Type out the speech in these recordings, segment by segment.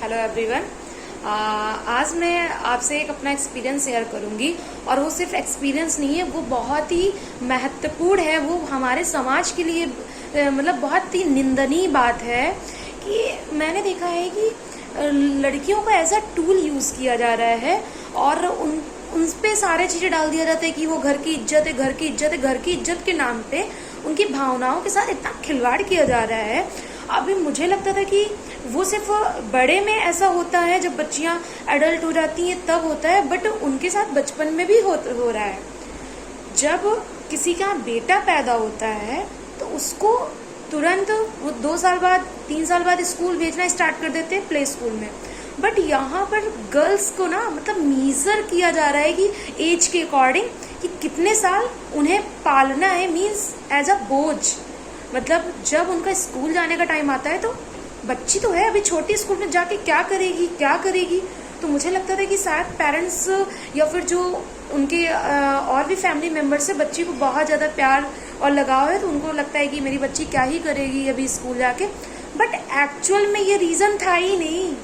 Hello everyone. आज मैं आपसे एक अपना एक्सपीरियंस शेयर करूंगी और वो सिर्फ एक्सपीरियंस नहीं है, वो बहुत ही महत्वपूर्ण है। वो हमारे समाज के लिए मतलब बहुत ही निंदनीय बात है कि मैंने देखा है कि लड़कियों को एज अ टूल यूज़ किया जा रहा है और उन पे सारे चीज़ें डाल दिया जाता है कि वो घर की इज्जत है, घर की इज्जत है। घर की इज्जत के नाम पे उनकी भावनाओं के साथ इतना खिलवाड़ किया जा रहा है। अभी मुझे लगता था कि वो सिर्फ बड़े में ऐसा होता है, जब बच्चियां एडल्ट हो जाती हैं तब होता है, बट उनके साथ बचपन में भी हो रहा है। जब किसी का बेटा पैदा होता है तो उसको तुरंत वो 2 साल बाद 3 साल बाद स्कूल भेजना स्टार्ट कर देते हैं, प्ले स्कूल में। बट यहाँ पर गर्ल्स को ना मतलब मीजर किया जा रहा है कि एज के अकॉर्डिंग कि कितने साल उन्हें पालना है, मीन्स एज अ बोझ। मतलब जब उनका स्कूल जाने का टाइम आता है तो बच्ची तो है, अभी छोटी स्कूल में जाके क्या करेगी। तो मुझे लगता था कि शायद पेरेंट्स या फिर जो उनके और भी फैमिली मेम्बर्स से बच्ची को बहुत ज़्यादा प्यार और लगाव है, तो उनको लगता है कि मेरी बच्ची क्या ही करेगी अभी स्कूल जाके। बट एक्चुअल में ये रीज़न था ही नहीं।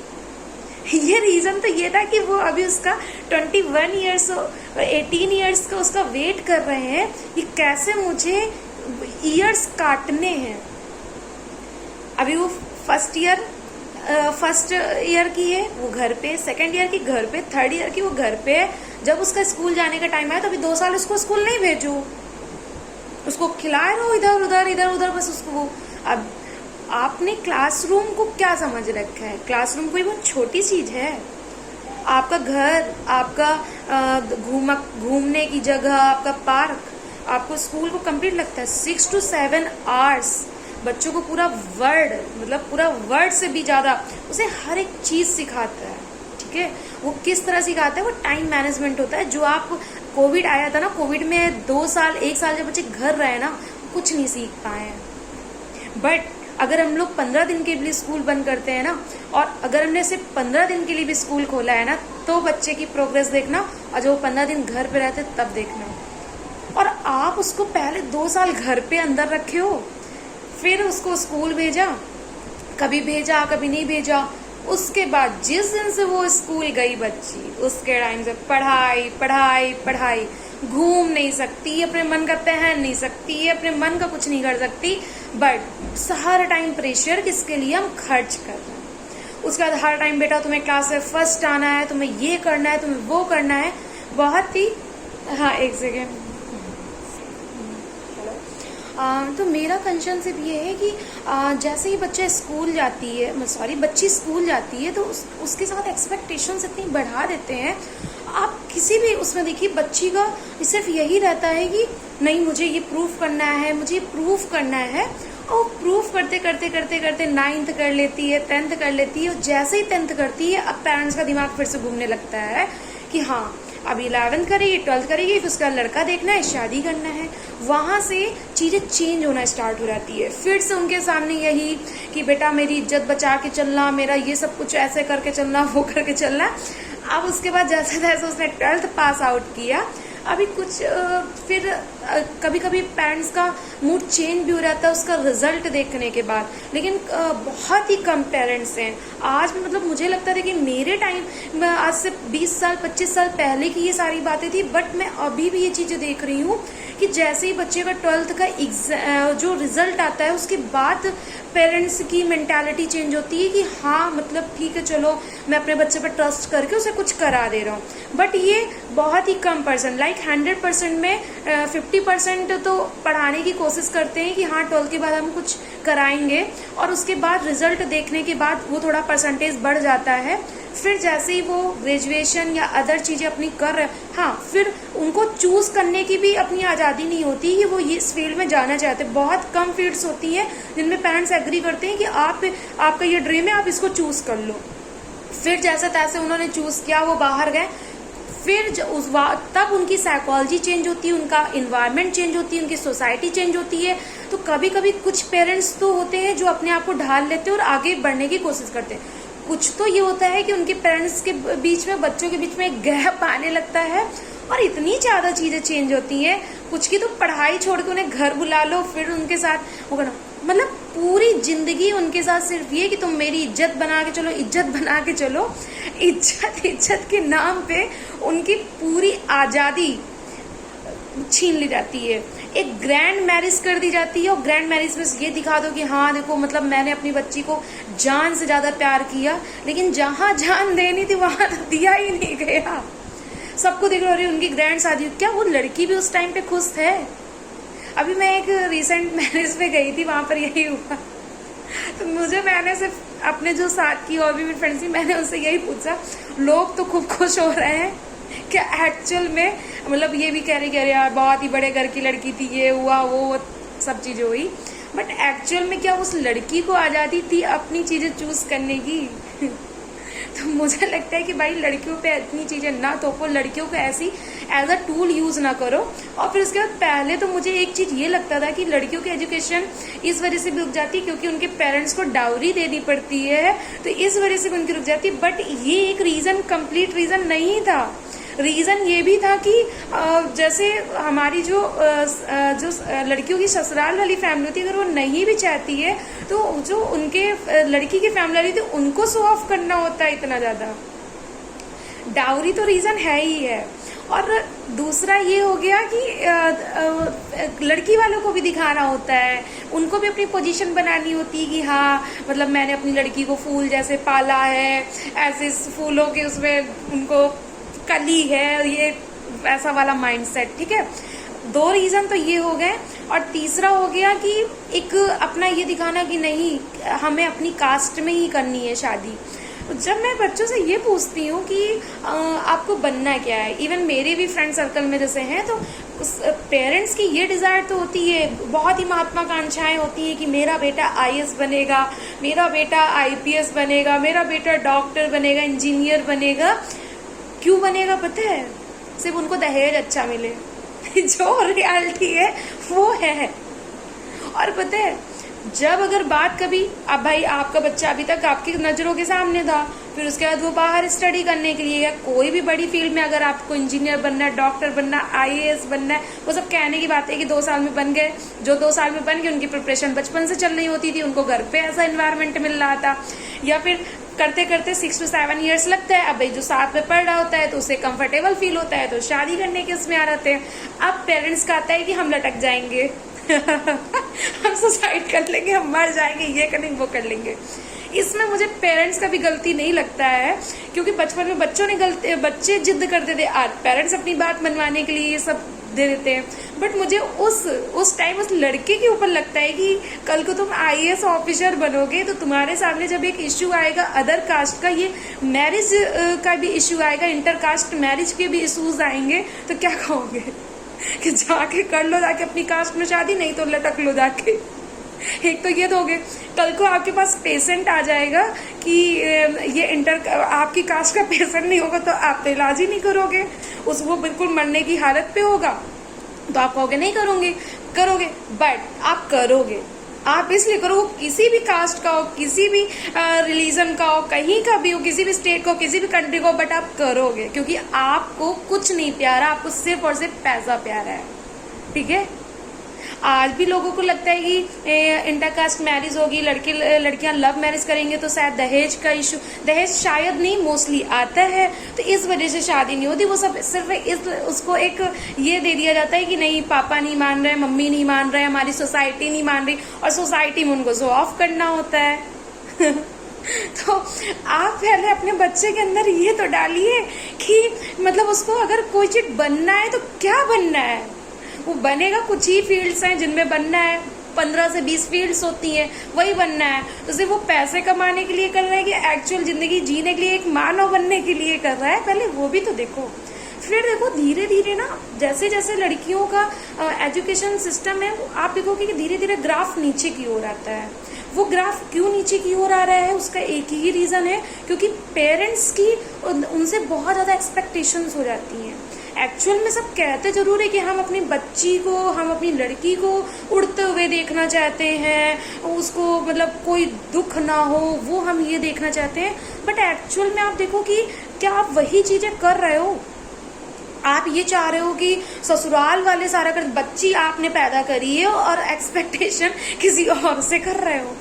ये रीज़न तो ये था कि वो अभी उसका 21 ईयर्स 18 ईयर्स का उसका वेट कर रहे हैं कि कैसे मुझे ईयर्स काटने हैं। अभी वो फर्स्ट ईयर की है, वो घर पे, सेकंड ईयर की घर पे, थर्ड ईयर की वो घर पे है। जब उसका स्कूल जाने का टाइम आया तो अभी 2 साल उसको स्कूल नहीं भेजो, उसको खिलाए रहो इधर उधर बस उसको। वो अब आपने क्लासरूम को क्या समझ रखा है? क्लासरूम कोई बहुत छोटी चीज है। आपका घर, आपका घूमने की जगह, आपका पार्क, आपको स्कूल को कंप्लीट लगता है 6 to 7 आवर्स। बच्चों को पूरा वर्ड, मतलब पूरा वर्ड से भी ज्यादा उसे हर एक चीज सिखाता है। ठीक है, वो किस तरह सिखाता है? वो टाइम मैनेजमेंट होता है। जो आप कोविड आया था ना, कोविड में 2 साल 1 साल जब बच्चे घर रहे ना, कुछ नहीं सीख पाए। बट अगर हम लोग 15 दिन के लिए स्कूल बंद करते हैं ना, और अगर हमने सिर्फ 15 दिन के लिए भी स्कूल खोला है ना, तो बच्चे की प्रोग्रेस देखना, और जब वो 15 दिन घर पे रहते तब देखना। और आप उसको पहले 2 साल घर पे अंदर रखे हो, फिर उसको स्कूल भेजा, कभी भेजा कभी नहीं भेजा। उसके बाद जिस दिन से वो स्कूल गई बच्ची, उसके टाइम से पढ़ाई पढ़ाई पढ़ाई। घूम नहीं सकती, अपने मन का पहन नहीं सकती, अपने मन का कुछ नहीं कर सकती। बट हर टाइम प्रेशर किसके लिए? हम खर्च कर रहे हैं। उसके बाद हर टाइम बेटा तुम्हें क्लास में फर्स्ट आना है, तुम्हें ये करना है, तुम्हें वो करना है। बहुत ही एक सेकेंड। तो मेरा कंसर्न ये है कि जैसे ही बच्ची स्कूल जाती है तो उसके साथ एक्सपेक्टेशंस इतनी बढ़ा देते हैं। आप किसी भी उसमें देखिए, बच्ची का सिर्फ यही रहता है कि नहीं, मुझे ये प्रूफ करना है, मुझे ये प्रूफ करना है। और प्रूफ करते 9th कर लेती है, 10th कर लेती है। और जैसे ही 10th करती है, अब पेरेंट्स का दिमाग फिर से घूमने लगता है कि हाँ, अब 11th करेगी, 12th करेगी, फिर उसका लड़का देखना है, शादी करना है। वहाँ से चीज़ें चेंज होना स्टार्ट हो जाती है। फिर से उनके सामने यही कि बेटा मेरी इज्जत बचा के चलना, मेरा ये सब कुछ ऐसे करके चलना, वो करके चलना। अब उसके बाद जैसे जैसे उसने 12th पास आउट किया, अभी कुछ फिर कभी कभी पेरेंट्स का मूड चेंज भी हो जाता है उसका रिजल्ट देखने के बाद। लेकिन बहुत ही कम पेरेंट्स हैं आज भी। मतलब मुझे लगता था कि मेरे टाइम, आज से 20 साल 25 साल पहले की ये सारी बातें थी, बट मैं अभी भी ये चीज़ें देख रही हूँ कि जैसे ही बच्चे का 12th का जो रिजल्ट आता है, उसके बाद पेरेंट्स की मेंटालिटी चेंज होती है कि हाँ, मतलब ठीक है, चलो मैं अपने बच्चे पर ट्रस्ट करके उसे कुछ करा दे रहा हूँ। बट ये बहुत ही कम परसेंट, लाइक 100% में 50% तो पढ़ाने की कोशिश करते हैं कि हाँ 12th के बाद हम कुछ कराएंगे, और उसके बाद रिजल्ट देखने के बाद वो थोड़ा परसेंटेज बढ़ जाता है। फिर जैसे ही वो ग्रेजुएशन या अदर चीज़ें अपनी कर रहे हैं, हाँ, फिर उनको चूज़ करने की भी अपनी आज़ादी नहीं होती कि वो इस फील्ड में जाना चाहते। बहुत कम फील्ड्स होती हैं जिनमें पेरेंट्स एग्री करते हैं कि आपका ये ड्रीम है, आप इसको चूज़ कर लो। फिर जैसे तैसे उन्होंने चूज़ किया, वो बाहर गए। फिर तब उनकी साइकोलॉजी चेंज होती है, उनका इन्वायरमेंट चेंज होती है, उनकी सोसाइटी चेंज होती है। तो कभी कभी कुछ पेरेंट्स तो होते हैं जो अपने आप को ढाल लेते हैं और आगे बढ़ने की कोशिश करते हैं। कुछ तो ये होता है कि उनके पेरेंट्स के बीच में, बच्चों के बीच में एक गैप आने लगता है और इतनी ज़्यादा चीज़ें चेंज होती हैं। कुछ की तो पढ़ाई छोड़ के उन्हें घर बुला लो, फिर उनके साथ वो करना। मतलब पूरी जिंदगी उनके साथ सिर्फ ये कि तुम मेरी इज्जत बना के चलो, इज्जत बना के चलो। इज्जत इज्जत के नाम पे उनकी पूरी आज़ादी छीन ली जाती है। एक ग्रैंड मैरिज कर दी जाती है और ग्रैंड मैरिज में ये दिखा दो कि हाँ देखो, मतलब मैंने अपनी बच्ची को जान से ज्यादा प्यार किया, लेकिन जहां जान देनी थी वहां तो दिया ही नहीं गया। सबको देख रहे उनकी ग्रैंड शादी, क्या वो लड़की भी उस टाइम पे खुश है? अभी मैं एक रिसेंट मैरिज पे गई थी, वहां पर यही हुआ। तो मैंने सिर्फ अपने जो साथ की और भी मेरी फ्रेंड्स थी, मैंने उनसे यही पूछा, लोग तो खूब खुश हो रहे हैं, क्या एक्चुअल में मतलब ये भी कह रहे यार बहुत ही बड़े घर की लड़की थी, ये हुआ वो सब चीजें हुई, बट एक्चुअल में क्या उस लड़की को आजादी थी अपनी चीजें चूज करने की? तो मुझे लगता है कि भाई लड़कियों पे इतनी चीजें ना थोपो, लड़कियों को ऐसी एज अ टूल यूज ना करो। और फिर उसके बाद पहले तो मुझे एक चीज ये लगता था कि लड़कियों की एजुकेशन इस वजह से भी रुक जाती है क्योंकि उनके पेरेंट्स को डाउरी देनी पड़ती है, तो इस वजह से भी उनकी रुक जाती। बट ये एक रीजन, कंप्लीट रीजन नहीं था। रीजन ये भी था कि जैसे हमारी जो लड़कियों की ससुराल वाली फैमिली होती है, अगर वो नहीं भी चाहती है तो जो उनके लड़की की फैमिली वाली थी उनको शो ऑफ करना होता है इतना ज्यादा। डाउरी तो रीजन है ही है। और दूसरा ये हो गया कि लड़की वालों को भी दिखाना होता है, उनको भी अपनी पोजीशन बनानी होती है कि हाँ मतलब मैंने अपनी लड़की को फूल जैसे पाला है, ऐसे फूलों के उसमें उनको कली है, ये ऐसा वाला माइंडसेट। ठीक है, दो रीजन तो ये हो गए। और तीसरा हो गया कि एक अपना ये दिखाना कि नहीं हमें अपनी कास्ट में ही करनी है शादी। जब मैं बच्चों से ये पूछती हूँ कि आपको बनना क्या है, इवन मेरे भी फ्रेंड सर्कल में जैसे हैं, तो पेरेंट्स की ये डिजायर तो होती है, बहुत ही महत्वाकांक्षाएं होती है कि मेरा बेटा आईएएस बनेगा, मेरा बेटा आईपीएस बनेगा, मेरा बेटा डॉक्टर बनेगा, इंजीनियर बनेगा। क्यों बनेगा पता है? सिर्फ उनको दहेज अच्छा मिले। जो रियलिटी है वो है। और पता है जब अगर बात कभी, अब भाई आपका बच्चा अभी तक आपकी नजरों के सामने था, फिर उसके बाद वो बाहर स्टडी करने के लिए या कोई भी बड़ी फील्ड में अगर आपको इंजीनियर बनना है, डॉक्टर बनना, आईएएस बनना है, वो सब कहने की बात है कि 2 साल में बन गए। जो 2 साल में बन गए उनकी प्रिपरेशन बचपन से चल रही होती थी, उनको घर पे ऐसा एनवायरमेंट मिल रहा था, या फिर करते करते 6 to 7 years लगता है। अब भाई जो 7 में पढ़ रहा होता है तो उसे कंफर्टेबल फील होता है तो शादी करने के उसमें आ जाते हैं। अब पेरेंट्स का आता है कि हम लटक जाएंगे हम सुसाइड कर लेंगे, हम मर जाएंगे, ये कर लेंगे, वो कर लेंगे। इसमें मुझे पेरेंट्स का भी गलती नहीं लगता है, क्योंकि बचपन में बच्चे जिद करते थे, आज पेरेंट्स अपनी बात मनवाने के लिए ये सब दे देते हैं। बट मुझे उस टाइम उस लड़के के ऊपर लगता है कि कल को तुम आईएएस ऑफिसर बनोगे तो तुम्हारे सामने जब एक इश्यू आएगा अदर कास्ट का, ये मैरिज का भी इश्यू आएगा, इंटर कास्ट मैरिज के भी इश्यूज आएंगे, तो क्या कहोगे कि जाके कर लो जाके अपनी कास्ट में शादी, नहीं तो लटक लो जाके। एक तो ये दोगे, कल को आपके पास पेशेंट आ जाएगा कि ये आपकी कास्ट का पेशेंट नहीं होगा तो आप तो इलाज ही नहीं करोगे, वो बिल्कुल मरने की हालत पे होगा, तो आप कहोगे नहीं करोगे। बट आप करोगे, आप इसलिए करो, किसी भी कास्ट का हो, किसी भी रिलीजन का हो, कहीं का भी हो, किसी भी स्टेट का हो, किसी भी कंट्री का हो, बट आप करोगे क्योंकि आपको कुछ नहीं प्यारा, आपको सिर्फ और सिर्फ पैसा प्यारा है। ठीक है, आज भी लोगों को लगता है कि इंटरकास्ट मैरिज होगी, लड़कियां लव मैरिज करेंगे तो शायद दहेज का इशू, दहेज शायद नहीं मोस्टली आता है, तो इस वजह से शादी नहीं होती। वो सब सिर्फ उसको एक ये दे दिया जाता है कि नहीं पापा नहीं मान रहे, मम्मी नहीं मान रहे, हमारी सोसाइटी नहीं मान रही, और सोसाइटी में उनको शो ऑफ करना होता है। तो आप पहले अपने बच्चे के अंदर ये तो डालिए कि मतलब उसको अगर कोई चीज बनना है तो क्या बनना है, वो बनेगा। कुछ ही फील्ड्स हैं जिनमें बनना है, 15 से 20 फील्ड्स होती हैं, वही बनना है। तो सिर्फ वो पैसे कमाने के लिए कर रहा है कि एक्चुअल जिंदगी जीने के लिए, एक मानव बनने के लिए कर रहा है, पहले वो भी तो देखो। फिर देखो धीरे धीरे ना जैसे जैसे लड़कियों का एजुकेशन सिस्टम है, आप देखोगे कि धीरे धीरे ग्राफ नीचे की ओर आता है। वो ग्राफ क्यों नीचे की ओर आ रहा है, उसका एक ही रीजन है, क्योंकि पेरेंट्स की उनसे बहुत ज्यादा एक्सपेक्टेशंस हो जाती हैं। एक्चुअल में सब कहते जरूर है कि हम अपनी बच्ची को, हम अपनी लड़की को उड़ते हुए देखना चाहते हैं, उसको मतलब कोई दुख ना हो, वो हम ये देखना चाहते हैं। बट एक्चुअल में आप देखो कि क्या आप वही चीजें कर रहे हो? आप ये चाह रहे हो कि ससुराल वाले सारा कर, बच्ची आपने पैदा करी है और एक्सपेक्टेशन किसी और से कर रहे हो।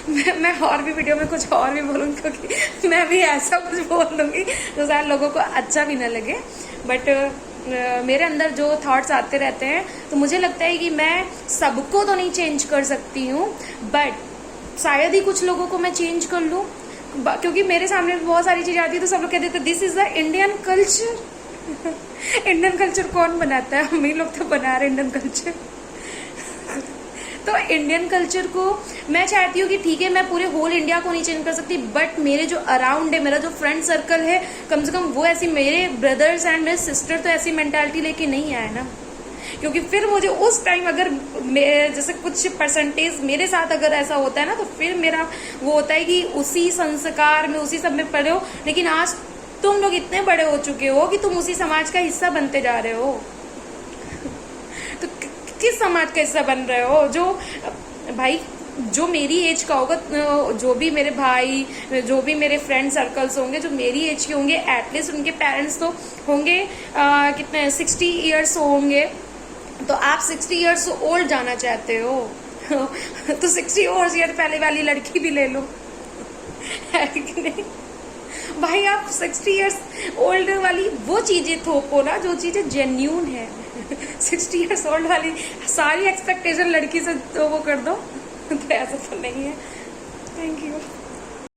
मैं और भी वीडियो में कुछ और भी बोलूँगी, क्योंकि मैं भी ऐसा कुछ बोल दूंगी जो शायद लोगों को अच्छा भी ना लगे। बट मेरे अंदर जो थॉट्स आते रहते हैं, तो मुझे लगता है कि मैं सबको तो नहीं चेंज कर सकती हूँ, बट शायद ही कुछ लोगों को मैं चेंज कर लूँ, क्योंकि मेरे सामने बहुत सारी चीज़ें आती है तो सब लोग कहते थे this is the Indian culture. Indian culture कौन बनाता है? हम ही लोग तो बना रहे इंडियन कल्चर। तो इंडियन कल्चर को मैं चाहती हूँ कि ठीक है, मैं पूरे होल इंडिया को नहीं चेंज कर सकती, बट मेरे जो अराउंड है, मेरा जो फ्रेंड सर्कल है, कम से कम वो ऐसी, मेरे ब्रदर्स एंड मेरे सिस्टर तो ऐसी मेंटालिटी लेके नहीं आए ना। क्योंकि फिर मुझे उस टाइम अगर जैसे कुछ परसेंटेज मेरे साथ अगर ऐसा होता है ना, तो फिर मेरा वो होता है कि उसी संस्कार में, उसी सब में पढ़े हो, लेकिन आज तुम लोग इतने बड़े हो चुके हो कि तुम उसी समाज का हिस्सा बनते जा रहे हो। तो किस समाज का हिस्सा बन रहे हो? जो भाई जो मेरी एज का होगा, जो भी मेरे भाई, जो भी मेरे फ्रेंड सर्कल्स होंगे जो मेरी एज के होंगे, एटलीस्ट उनके पेरेंट्स तो होंगे कितने 60 ईयर्स होंगे, तो आप 60 ईयर्स ओल्ड जाना चाहते हो तो 60 ईयर पहले वाली लड़की भी ले लो, है कि नहीं भाई? आप 60 ईयर्स ओल्ड वाली वो चीजें थोपो ना जो चीजें जेन्यून है। 60 ईयर्स ओल्ड वाली सारी एक्सपेक्टेशन लड़की से तो वो कर दो तो ऐसा तो नहीं है। Thank you.